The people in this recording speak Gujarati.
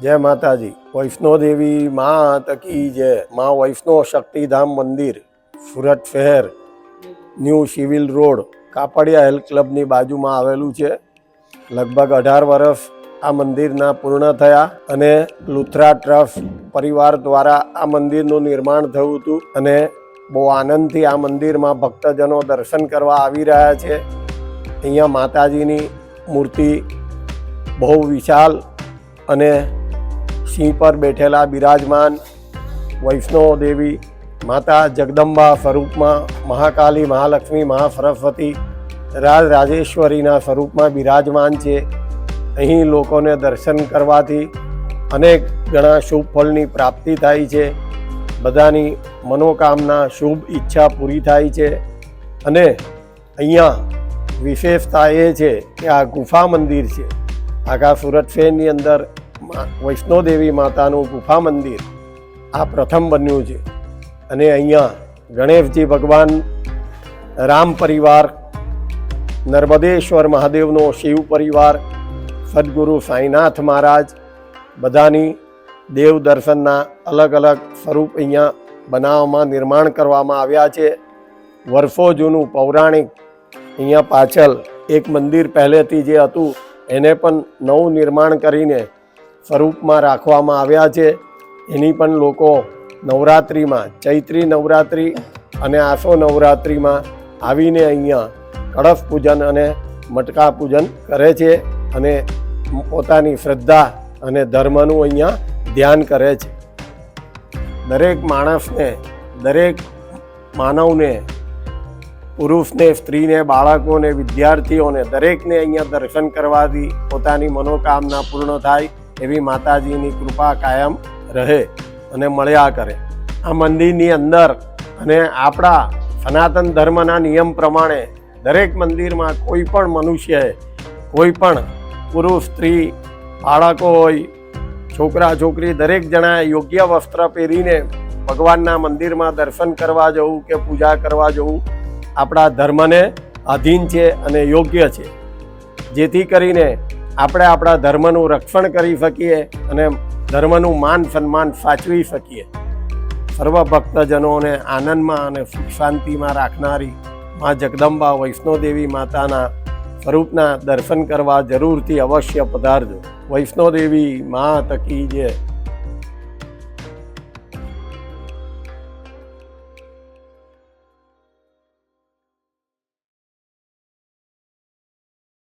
जय माता जी। वैष्णो देवी मात की जय। माँ वैष्णो शक्तिधाम मंदिर सूरत शहर new civil road Kapadia health क्लबनी बाजुमां आवेલું છે। लगभग 18 वर्ष आ मंदिरना पूर्ण थया अने लुथरा ट्रस्ट परिवार द्वारा आ मंदिरનું निर्माण થયું હતું અને બહુ આનંદથી આ મંદિરમાં ભક્તજનો દર્શન કરવા આવી રહ્યા છે। અહીંયા માતાજીની મૂર્તિ બહુ વિશાળ અને સિંહ पर बैठेला बिराजमान वैष्णो देवी माता जगदंबा स्वरूप में महाकाली महालक्ष्मी महासरस्वती राजराजेश्वरीना स्वरूप में बिराजमान है। अहीं लोकोने दर्शन करवाथी अनेक गणा शुभ फलनी प्राप्ति थाय छे। बधानी मनोकामना शुभ इच्छा पूरी थाय छे। अने अहींया विशेषता ए छे के आ गुफा मंदिर छे। आखा सूरत शहरनी अंदर वैष्णो देवी माताનું ગુફા મંદિર આ પ્રથમ બન્યું છે અને અહીંયા ગણેશજી ભગવાન, રામ પરિવાર, નર્મદેશ્વર મહાદેવનો શિવ પરિવાર, સદગુરુ સાંઈનાથ મહારાજ બધાની દેવ દર્શનના અલગ અલગ સ્વરૂપ અહીંયા બનાવવામાં નિર્માણ કરવામાં આવ્યા છે। વર્ષો જૂનું પૌરાણિક અહીંયા પાછળ એક મંદિર પહેલેથી જે હતું એને પણ નવું નિર્માણ કરીને સ્વરૂપમાં રાખવામાં આવ્યા છે। એની પણ લોકો નવરાત્રિમાં, ચૈત્રી નવરાત્રિ અને આસો નવરાત્રિમાં આવીને અહીંયા કળશ પૂજન અને મટકા પૂજન કરે છે અને પોતાની શ્રદ્ધા અને ધર્મનું અહીંયા ધ્યાન કરે છે। દરેક માણસને, દરેક માનવને, પુરુષને, સ્ત્રીને, બાળકોને, વિદ્યાર્થીઓને દરેકને અહીંયા દર્શન કરવાથી પોતાની મનોકામના પૂર્ણ થાય એવી માતાજીની કૃપા કાયમ રહે અને મળ્યા કરે। આ મંદિરની અંદર અને આપણા સનાતન ધર્મના નિયમ પ્રમાણે દરેક મંદિરમાં કોઈ પણ મનુષ્યએ, કોઈ પણ પુરુષ, સ્ત્રી, બાળકો હોય, છોકરા છોકરી દરેક જણાએ યોગ્ય વસ્ત્ર પહેરીને ભગવાનના મંદિરમાં દર્શન કરવા જવું કે પૂજા કરવા જવું આપણા ધર્મને અધીન છે અને યોગ્ય છે, જેથી કરીને આપણે આપણા ધર્મનું રક્ષણ કરી શકીએ અને ધર્મનું માન સન્માન સાચવી શકીએ। સર્વ ભક્તજનોને આનંદમાં અને સુખ શાંતિમાં રાખનારી મા જગદંબા વૈષ્ણોદેવી માતાના સ્વરૂપના દર્શન કરવા જરૂરથી અવશ્ય પધારજો। વૈષ્ણોદેવી માત કી જય।